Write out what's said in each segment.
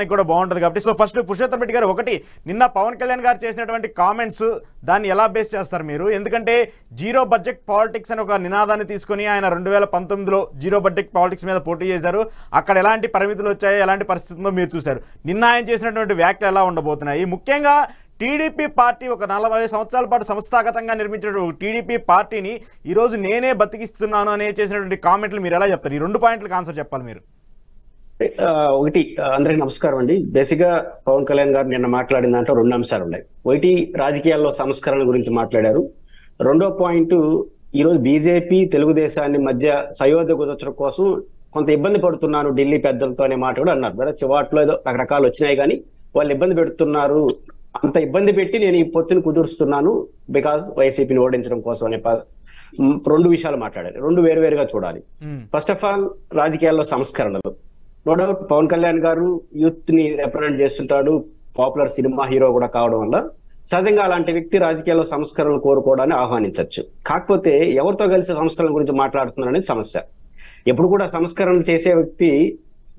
కూడా బాగుంటుంది కాబట్టి సో ఫస్ట్ పురుషోత్తం రెడ్డి గారు ఒకటి నిన్న పవన్ కళ్యాణ్ గారు చేసినటువంటి కామెంట్స్ దాన్ని ఎలా బేస్ చేస్తారు మీరు? ఎందుకంటే జీరో బడ్జెట్ పాలిటిక్స్ అని ఒక నినాదాన్ని తీసుకొని ఆయన 2019లో జీరో బడ్జెట్ పాలిటిక్స్ మీద పోటీ చేశారు. అక్కడ ఎలాంటి పరిమితులు వచ్చాయి, ఎలాంటి పరిస్థితుల్లో మీరు చూశారు. నిన్న ఆయన చేసినటువంటి వ్యాఖ్యలు ఎలా ఉండబోతున్నాయి? ముఖ్యంగా టీడీపీ పార్టీ ఒక 40 సంవత్సరాల పాటు సంస్థాగతంగా నిర్మించిన టీడీపీ పార్టీని ఈరోజు నేనే బతికిస్తున్నాను అనే చేసినటువంటి కామెంట్లు మీరు ఎలా చెప్తారు? ఈ 2 పాయింట్లకు ఆన్సర్ చెప్పాలి మీరు. ఒకటి, అందరికి నమస్కారం అండి. బేసిక్ గా పవన్ కళ్యాణ్ గారు నిన్న మాట్లాడిన దాంట్లో 2 అంశాలు ఉన్నాయి. ఒకటి, రాజకీయాల్లో సంస్కరణ గురించి మాట్లాడారు. రెండో పాయింట్, ఈరోజు బీజేపీ తెలుగుదేశాన్ని మధ్య సయోధ్య కుదర్చడం కోసం కొంత ఇబ్బంది పడుతున్నాను ఢిల్లీ పెద్దలతో అనే మాట కూడా అన్నారు. చివాట్లో ఏదో రకరకాలు వచ్చినాయి కానీ వాళ్ళు ఇబ్బంది పెడుతున్నారు, అంత ఇబ్బంది పెట్టి నేను ఈ పొత్తుని కుదురుస్తున్నాను బికాస్ వైసీపీని ఓడించడం కోసం అనే 2 విషయాలు మాట్లాడారు. 2 వేరువేరుగా చూడాలి. ఫస్ట్ ఆఫ్ ఆల్, రాజకీయాల్లో సంస్కరణలు. నో డౌట్ పవన్ కళ్యాణ్ గారు యూత్ ని రిప్రజెంట్ చేస్తుంటాడు, పాపులర్ సినిమా హీరో కూడా కావడం వల్ల సహజంగా అలాంటి వ్యక్తి రాజకీయాల్లో సంస్కరణలు కోరుకోవడాన్ని ఆహ్వానించవచ్చు. కాకపోతే ఎవరితో కలిసి సంస్కరణల గురించి మాట్లాడుతున్నారు అనేది సమస్య. ఎప్పుడు కూడా సంస్కరణలు చేసే వ్యక్తి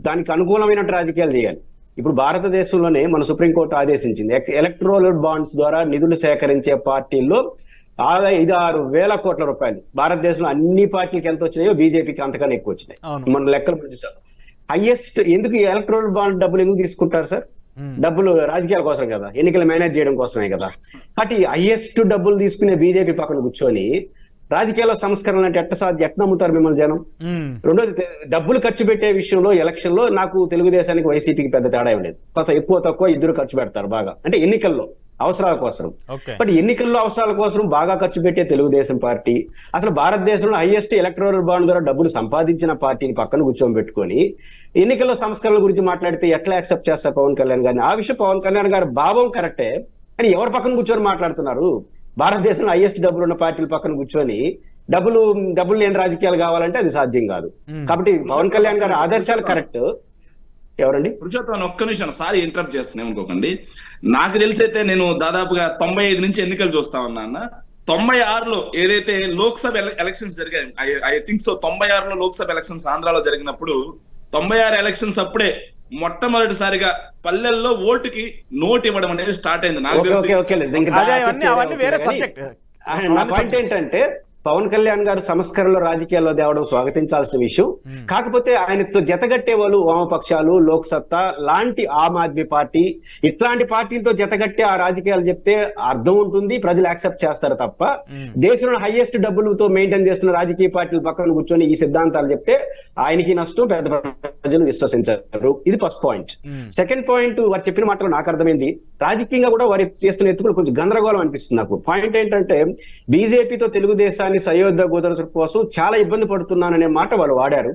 దానికి అనుకూలమైన రాజకీయాలు చేయాలి. ఇప్పుడు భారతదేశంలోనే మన సుప్రీంకోర్టు ఆదేశించింది, ఎలక్ట్రోల్ బాండ్స్ ద్వారా నిధులు సేకరించే పార్టీల్లో 5-6 వేల కోట్ల రూపాయలు భారతదేశంలో అన్ని పార్టీలకు ఎంత వచ్చినాయో బీజేపీకి అంతకన్నా ఎక్కువ వచ్చినాయి. మన లెక్కలు చూసాం. హైయెస్ట్ ఎందుకు ఎలక్ట్రల్ బాండ్ డబ్బులు ఎందుకు తీసుకుంటారు సార్? డబ్బులు రాజకీయాల కోసం కదా, ఎన్నికలు మేనేజ్ చేయడం కోసమే కదా. కాబట్టి హైయెస్ట్ డబ్బులు తీసుకునే బీజేపీ పక్కన కూర్చొని రాజకీయాల్లో సంస్కరణ అంటే ఎట్లా నమ్ముతారు మిమ్మల్ని జనం? రెండోది, డబ్బులు ఖర్చు పెట్టే విషయంలో ఎలక్షన్ లో నాకు తెలుగుదేశానికి వైసీపీకి పెద్ద తేడా ఉండేది. ఎక్కువ తక్కువ ఇద్దరు ఖర్చు పెడతారు బాగా, అంటే ఎన్నికల్లో అవసరాల కోసం. బట్ ఎన్నికల్లో అవసరాల కోసం బాగా ఖర్చు పెట్టే తెలుగుదేశం పార్టీ అసలు భారతదేశంలో హైయెస్ట్ ఎలక్టోరల్ బాండ్ ద్వారా డబ్బులు సంపాదించిన పార్టీని పక్కన కూర్చోబెట్టుకొని ఎన్నికల్లో సంస్కరణల గురించి మాట్లాడితే ఎట్లా యాక్సెప్ట్ చేస్తారు పవన్ కళ్యాణ్ గారిని? ఆ విషయం పవన్ కళ్యాణ్ గారి భావం కరెక్టే, కానీ ఎవరి పక్కన కూర్చొని మాట్లాడుతున్నారు? భారతదేశంలో హైయెస్ట్ డబ్బులు ఉన్న పార్టీల పక్కన కూర్చొని డబ్బులు లేని రాజకీయాలు కావాలంటే అది సాధ్యం కాదు. కాబట్టి పవన్ కళ్యాణ్ గారి ఆదర్శాలు కరెక్ట్. ఎవరండి? పురుషోత్తం, ఒక్క నిమిషం సారీ ఇంటరప్ట్ చేస్తున్నాయి అనుకోకండి. నాకు తెలిసైతే నేను దాదాపుగా 95 నుంచి ఎన్నికలు చూస్తా ఉన్నా. 96లో ఏదైతే లోక్సభ ఎలక్షన్స్ జరిగాయి, ఐ థింక్ సో 96లో లోక్సభ ఎలక్షన్స్ ఆంధ్రాలో జరిగినప్పుడు 96 ఎలక్షన్స్ అప్పుడే మొట్టమొదటిసారిగా పల్లెల్లో ఓటుకి నోట్ ఇవ్వడం అనేది స్టార్ట్ అయింది. నాకు పాయింట్ ఏంటంటే పవన్ కళ్యాణ్ గారు సంస్కరణలో రాజకీయాల్లో తేవడం స్వాగతించాల్సిన విషయం. కాకపోతే ఆయనతో జతగట్టే వాళ్ళు వామపక్షాలు, లోక్ సత్తా లాంటి ఆమ్ ఆద్మీ పార్టీ ఇట్లాంటి పార్టీలతో జతగట్టే ఆ రాజకీయాలు చెప్తే అర్థం ఉంటుంది, ప్రజలు యాక్సెప్ట్ చేస్తారు తప్ప దేశంలో హైయెస్ట్ డబ్బులతో మెయింటైన్ చేస్తున్న రాజకీయ పార్టీల పక్కన కూర్చొని ఈ సిద్ధాంతాలు చెప్తే ఆయనకి నష్టం, పెద్ద ప్రజలు విశ్వసించారు. ఇది ఫస్ట్ పాయింట్. సెకండ్ పాయింట్, వారు చెప్పిన మాటలు నాకు అర్థమైంది. రాజకీయంగా కూడా వారు చేస్తున్న ఎత్తుకులు కొంచెం గందరగోళం అనిపిస్తుంది నాకు. పాయింట్ ఏంటంటే బీజేపీతో తెలుగుదేశాన్ని సయోధ్య కుదరచడం కోసం చాలా ఇబ్బంది పడుతున్నాననే మాట వాళ్ళు వాడారు.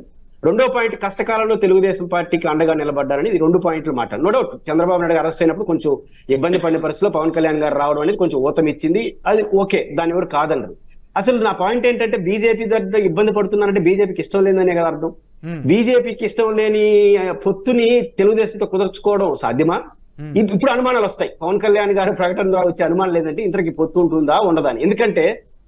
రెండో పాయింట్, కష్టకాలంలో తెలుగుదేశం పార్టీకి అండగా నిలబడ్డారని. ఇది 2 పాయింట్లు మాట. నో డౌట్ చంద్రబాబు నాయుడు గారు అరెస్ట్ అయినప్పుడు కొంచెం ఇబ్బంది పడిన పరిస్థితిలో పవన్ కళ్యాణ్ గారు రావడం అనేది కొంచెం ఊతం ఇచ్చింది. అది ఓకే, దాని ఎవరు కాదన్నారు. అసలు నా పాయింట్ ఏంటంటే బీజేపీ దగ్గర ఇబ్బంది పడుతున్నారంటే బీజేపీకి ఇష్టం లేదనే కదా అర్థం. బీజేపీకి ఇష్టం లేని పొత్తుని తెలుగుదేశంతో కుదర్చుకోవడం సాధ్యమా? ఇప్పుడు అనుమానాలు వస్తాయి. పవన్ కళ్యాణ్ గారు ప్రకటన ద్వారా వచ్చే అనుమానం లేదంటే ఇంతకి పొత్తు ఉంటుందా ఉండదా అని. ఎందుకంటే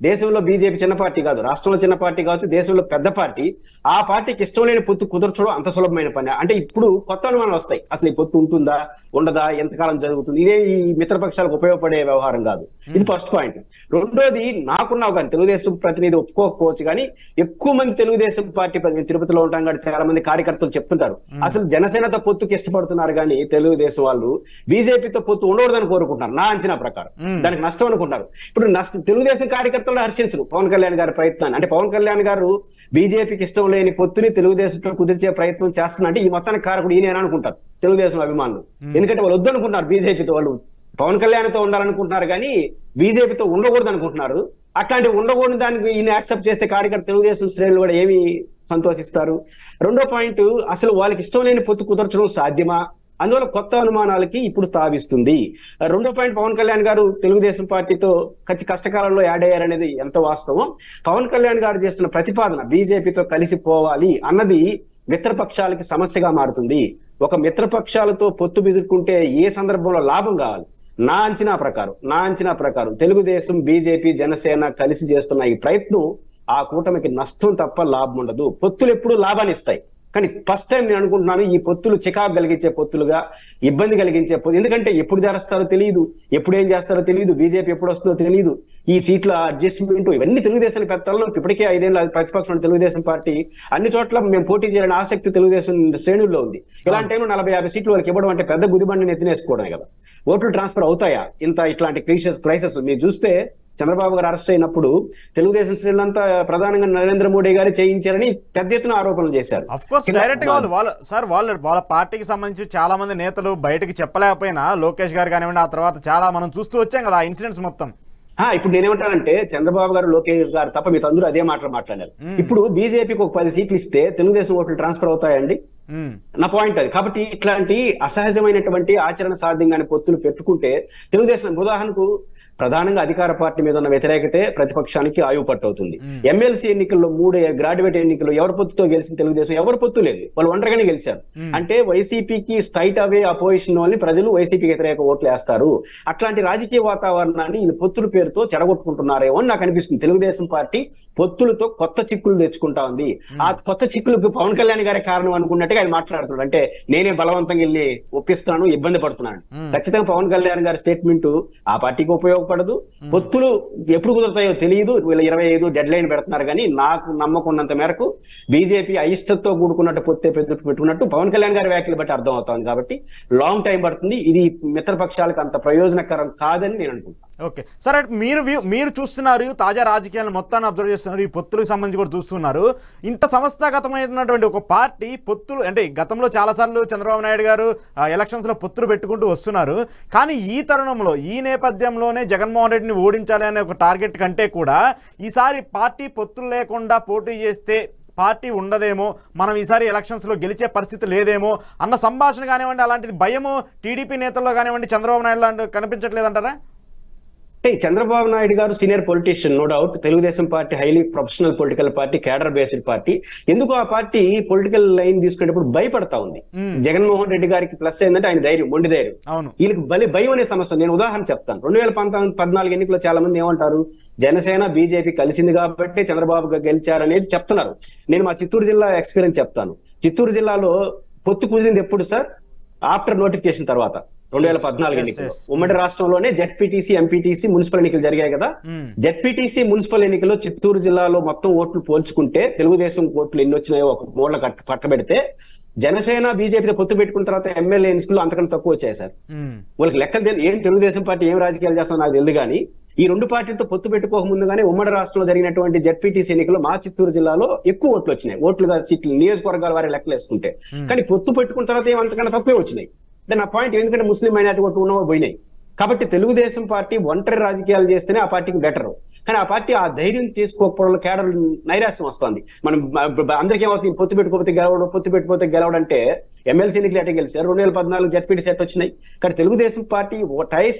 దేశంలో బీజేపీ చిన్న పార్టీ కాదు, రాష్ట్రంలో చిన్న పార్టీ కావచ్చు, దేశంలో పెద్ద పార్టీ. ఆ పార్టీకి ఇష్టం లేని పొత్తు కుదర్చడం అంత సులభమైన పని అంటే ఇప్పుడు కొత్త అనుమానాలు వస్తాయి. అసలు ఈ పొత్తు ఉంటుందా ఉండదా, ఎంతకాలం జరుగుతుంది, ఇదే ఈ మిత్రపక్షాలకు ఉపయోగపడే వ్యవహారం కాదు. ఇది ఫస్ట్ పాయింట్. రెండోది, నాకున్నావు కానీ తెలుగుదేశం ప్రతినిధి ఒప్పుకోకపోవచ్చు కానీ ఎక్కువ మంది తెలుగుదేశం పార్టీ ప్రతినిధి తిరుపతిలో ఉంటాం కాబట్టి చాలా మంది కార్యకర్తలు చెప్తుంటారు అసలు జనసేనతో పొత్తుకి ఇష్టపడుతున్నారు కానీ తెలుగుదేశం వాళ్ళు బీజేపీతో పొత్తు ఉండకూడదని కోరుకుంటున్నారు. నా అంచనా ప్రకారం దానికి నష్టం అనుకుంటారు. ఇప్పుడు తెలుగుదేశం కార్యకర్తలు హర్షించరు పవన్ కళ్యాణ్ గారి ప్రయత్నాన్ని. అంటే పవన్ కళ్యాణ్ గారు బీజేపీకి ఇష్టం లేని పొత్తుని తెలుగుదేశంతో కుదిర్చే ప్రయత్నం చేస్తున్నా ఈ మొత్తానికి కారకుడు ఈయన అనుకుంటారు తెలుగుదేశం అభిమానులు. ఎందుకంటే వాళ్ళు వద్దనుకుంటున్నారు బీజేపీతో, వాళ్ళు పవన్ కళ్యాణ్తో ఉండాలనుకుంటున్నారు కానీ బీజేపీతో ఉండకూడదు అనుకుంటున్నారు. అట్లాంటి ఉండకూడని దానికి ఈయన యాక్సెప్ట్ చేస్తే కార్యకర్త తెలుగుదేశం శ్రేణులు కూడా ఏమి సంతోషిస్తారు? రెండో పాయింట్, అసలు వాళ్ళకి ఇష్టం లేని పొత్తు కుదర్చడం సాధ్యమా? అందువల్ల కొత్త అనుమానాలకి ఇప్పుడు తావిస్తుంది. రెండో పాయింట్, పవన్ కళ్యాణ్ గారు తెలుగుదేశం పార్టీతో కష్టకాలంలో యాడ్ అయ్యారనేది ఎంత వాస్తవం. పవన్ కళ్యాణ్ గారు చేస్తున్న ప్రతిపాదన బీజేపీతో కలిసిపోవాలి అన్నది మిత్రపక్షాలకి సమస్యగా మారుతుంది. ఒక మిత్రపక్షాలతో పొత్తు బిదుకుంటే ఏ సందర్భంలో లాభం కావాలి? నా అంచనా ప్రకారం తెలుగుదేశం, బీజేపీ, జనసేన కలిసి చేస్తున్న ఈ ప్రయత్నం ఆ కూటమికి నష్టం తప్ప లాభం ఉండదు. పొత్తులు ఎప్పుడు లాభాన్ని ఇస్తాయి, కానీ ఫస్ట్ టైం నేను అనుకుంటున్నాను ఈ పొత్తులు చికాకు కలిగించే పొత్తులుగా, ఇబ్బంది కలిగించే పొత్తు. ఎందుకంటే ఎప్పుడు జరుస్తారో తెలియదు, ఎప్పుడు ఏం చేస్తారో తెలియదు, బీజేపీ ఎప్పుడు వస్తుందో తెలియదు, ఈ సీట్ల అడ్జస్ట్మెంట్ ఇవన్నీ తెలుగుదేశం పెద్దల్లో ఇప్పటికే 5 ఏళ్ళ ప్రతిపక్షం తెలుగుదేశం పార్టీ అన్ని చోట్ల మేము పోటీ చేయాలని ఆసక్తి తెలుగుదేశం శ్రేణుల్లో ఉంది. ఇలాంటి టైంలో 40-50 సీట్లు వాళ్ళకి ఇవ్వడం అంటే పెద్ద గుదిబండిని ఎత్తినేసుకోవడమే కదా. ఓట్లు ట్రాన్స్ఫర్ అవుతాయా ఇట్లాంటి క్రైసిస్? మీరు చూస్తే చంద్రబాబు గారు అరెస్ట్ అయినప్పుడు తెలుగుదేశం శ్రేణులంతా ప్రధానంగా నరేంద్ర మోడీ గారు చేయించారని పెద్ద ఎత్తున ఆరోపణలు చేశారు. డైరెక్ట్ గా వాళ్ళ పార్టీకి సంబంధించి చాలా మంది నేతలు బయటకు చెప్పలేకపోయినా లోకేష్ గారు కానివ్వండి, ఆ తర్వాత చాలా మనం చూస్తూ వచ్చాం కదా ఆ ఇన్సిడెంట్స్ మొత్తం. ఇప్పుడు నేనేమంటానంటే చంద్రబాబు గారు లోకేష్ గారు తప్ప మీతో అందరూ అదే మాట్లాడారు. ఇప్పుడు బీజేపీకి ఒక 10 సీట్లు ఇస్తే తెలుగుదేశం ఓట్లు ట్రాన్స్ఫర్ అవుతాయండి? నా పాయింట్ అది. కాబట్టి ఇట్లాంటి అసహజమైనటువంటి ఆచరణ సాధ్యంగానే పొత్తులు పెట్టుకుంటే తెలుగుదేశం ఉదాహరణకు ప్రధానంగా అధికార పార్టీ మీద ఉన్న వ్యతిరేకతే ప్రతిపక్షానికి ఆయువు పట్టు అవుతుంది. ఎమ్మెల్సీ ఎన్నికల్లో 3 గ్రాడ్యుయేట్ ఎన్నికల్లో ఎవరి పొత్తుతో గెలిచిన తెలుగుదేశం? ఎవరి పొత్తు లేదు, వాళ్ళు ఒంటరిగానే గెలిచారు. అంటే వైసీపీకి స్ట్రైట్ అవే అపోజిషన్ వాళ్ళని ప్రజలు వైసీపీకి వ్యతిరేక ఓట్లు వేస్తారు. అట్లాంటి రాజకీయ వాతావరణాన్ని ఈ పొత్తుల పేరుతో చెడగొట్టుకుంటున్నారేమో అని నాకు అనిపిస్తుంది. తెలుగుదేశం పార్టీ పొత్తులతో కొత్త చిక్కులు తెచ్చుకుంటా ఉంది. ఆ కొత్త చిక్కులకు పవన్ కళ్యాణ్ గారే కారణం అనుకున్నట్టుగా ఆయన మాట్లాడుతున్నాడు. అంటే నేనే బలవంతంగా వెళ్ళి ఒప్పిస్తున్నాను, ఇబ్బంది పడుతున్నాను. ఖచ్చితంగా పవన్ కళ్యాణ్ గారి స్టేట్మెంట్ ఆ పార్టీకి ఉపయోగపడదు. పొత్తులు ఎప్పుడు కుదురుతాయో తెలియదు. వీళ్ళు 25 డెడ్ లైన్ పెడుతున్నారు. కానీ నాకు నమ్మకున్నంత మేరకు బీజేపీ అయిష్టతో కూడుకున్నట్టు పొత్తే పెట్టుకున్నట్టు పవన్ కళ్యాణ్ గారి వ్యాఖ్యలు బట్టి అర్థం అవుతుంది. కాబట్టి లాంగ్ టైం పడుతుంది. ఇది మిత్రపక్షాలకు అంత ప్రయోజనకరం కాదని నేను అనుకుంటాను. ఓకే సరే, మీరు చూస్తున్నారు, తాజా రాజకీయాలను మొత్తాన్ని అబ్జర్వ్ చేస్తున్నారు, ఈ పొత్తులకు సంబంధించి కూడా చూస్తున్నారు. ఇంత సంస్థాగతమైనటువంటి ఒక పార్టీ పొత్తులు అంటే గతంలో చాలాసార్లు చంద్రబాబు నాయుడు గారు ఎలక్షన్స్ లో పొత్తులు పెట్టుకుంటూ వస్తున్నారు. కానీ ఈ తరుణంలో ఈ నేపథ్యంలోనే జగన్మోహన్ రెడ్డిని ఓడించాలి అనే ఒక టార్గెట్ కంటే కూడా ఈసారి పార్టీ పొత్తులు లేకుండా పోటీ చేస్తే పార్టీ ఉండదేమో, మనం ఈసారి ఎలక్షన్స్ లో గెలిచే పరిస్థితి లేదేమో అన్న సంభాషణ కానివ్వండి, అలాంటిది భయము టీడీపీ నేతల్లో కానివ్వండి చంద్రబాబు నాయుడు లాంటి కనిపించట్లేదంటారా? చంద్రబాబు నాయుడు గారు senior politician, no doubt. Telugu Desam party highly professional political party, cadre based party. ఎందుకు ఆ పార్టీ పొలిటికల్ లైన్ తీసుకునేటప్పుడు భయపడతా ఉంది. జగన్మోహన్ రెడ్డి గారికి ప్లస్ ఏంటంటే ఆయన ధైర్యం, మొండి ధైర్యం. వీళ్ళకి భయం అనే సమస్య. నేను ఉదాహరణ చెప్తాను. 2014 ఎన్నికల్లో చాలా మంది ఏమంటారు, జనసేన బీజేపీ కలిసింది కాబట్టి చంద్రబాబు గెలిచారనేది చెప్తున్నారు. నేను మా చిత్తూరు జిల్లా ఎక్స్పీరియన్స్ చెప్తాను. చిత్తూరు జిల్లాలో పొత్తు కుదిరింది ఎప్పుడు సార్? ఆఫ్టర్ నోటిఫికేషన్ తర్వాత 2014 ఎన్నికల్లో ఉమ్మడి రాష్ట్రంలోనే జెడ్పీటీసీ, ఎంపీటీసీ, మున్సిపల్ ఎన్నికలు జరిగాయి కదా. జెడ్పీటీసీ, మున్సిపల్ ఎన్నికల్లో చిత్తూరు జిల్లాలో మొత్తం ఓట్లు పోల్చుకుంటే తెలుగుదేశం ఓట్లు ఎన్ని వచ్చినాయో ఒక మూల పట్టబెడితే జనసేన బీజేపీతో పొత్తు పెట్టుకున్న తర్వాత ఎమ్మెల్యే ఎన్నికలు అంతకంటే తక్కువ వచ్చాయి సార్. వాళ్ళకి లెక్కలు తెలియదు. ఏం తెలుగుదేశం పార్టీ ఏం రాజకీయాలు చేస్తుందో నాకు తెలియదు. కానీ ఈ రెండు పార్టీలతో పొత్తు పెట్టుకోక ముందుగానే ఉమ్మడి రాష్ట్రంలో జరిగినటువంటి జెడ్పీటీసీ ఎన్నికల్లో మా చిత్తూరు జిల్లాలో ఎక్కువ ఓట్లు వచ్చినాయి. ఓట్లుగా సీట్లు నియోజకవర్గాల వారి లెక్కలు వేసుకుంటే. కానీ పొత్తు పెట్టుకున్న తర్వాత ఏమంతకన్నా తక్కువే వచ్చినాయి. అంటే నా పాయింట్, ఎందుకంటే ముస్లిం మైనారిటీ ఓట్లు ఉన్నవో పోయినాయి. కాబట్టి తెలుగుదేశం పార్టీ ఒంటరి రాజకీయాలు చేస్తేనే ఆ పార్టీకి బెటర్. కానీ ఆ పార్టీ ఆ ధైర్యం తీసుకోకపోవడంలో కేడర్ నైరాశ్యం వస్తుంది. మనం అందరికీ ఏమవుతుంది, పొత్తు పెట్టుకోకపోతే గెలవడం అంటే ఎమ్మెల్సీ ఎన్నికలు ఎట్లా గెలిచారు? 2014 జెడ్పీటీ సెట్ వచ్చినాయి. కానీ Telugu Desam party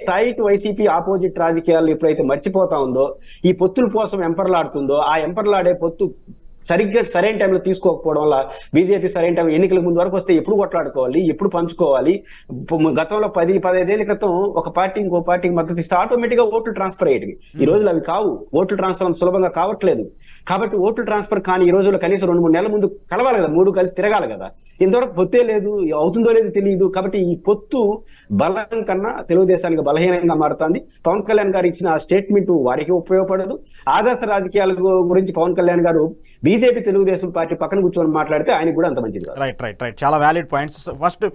straight YCP opposite రాజకీయాలు ఎప్పుడైతే మర్చిపోతా ఉందో, ఈ పొత్తుల కోసం ఎంపర్లాడుతుందో, ఆ ఎంపర్లాడే పొత్తు సరిగ్గా సరైన టైంలో తీసుకోకపోవడం వల్ల బీజేపీ సరైన టైం ఎన్నికల ముందు వరకు వస్తే ఎప్పుడు కొట్లాడుకోవాలి, ఎప్పుడు పంచుకోవాలి. గతంలో 10-15 ఏళ్ల క్రితం ఒక పార్టీ ఇంకో పార్టీకి మద్దతు ఇస్తే ఆటోమేటిక్ గా ఓట్లు ట్రాన్స్ఫర్ అయ్యేవి. ఈ రోజులు అవి కావు. ఓట్లు ట్రాన్స్ఫర్ అంత సులభంగా కావట్లేదు. కాబట్టి ఓట్లు ట్రాన్స్ఫర్ కానీ ఈ రోజుల్లో కనీసం 2-3 నెలల ముందు కలవాలి కదా, 3 కలిసి తిరగాలి కదా. ఇంతవరకు పొత్తే లేదు, అవుతుందో లేదో తెలియదు. కాబట్టి ఈ పొత్తు బలం కన్నా తెలుగుదేశానికి బలహీనంగా మారుతుంది. పవన్ కళ్యాణ్ గారు ఇచ్చిన స్టేట్మెంట్ వారికి ఉపయోగపడదు. ఆదర్శ రాజకీయాల గురించి పవన్ కళ్యాణ్ గారు బీజేపీ తెలుగుదేశం పార్టీ పక్కన కూర్చొని మాట్లాడితే ఆయనకు కూడా అంత మంచిది. రైట్, చాలా వ్యాలిడ్ పాయింట్స్. ఫస్ట్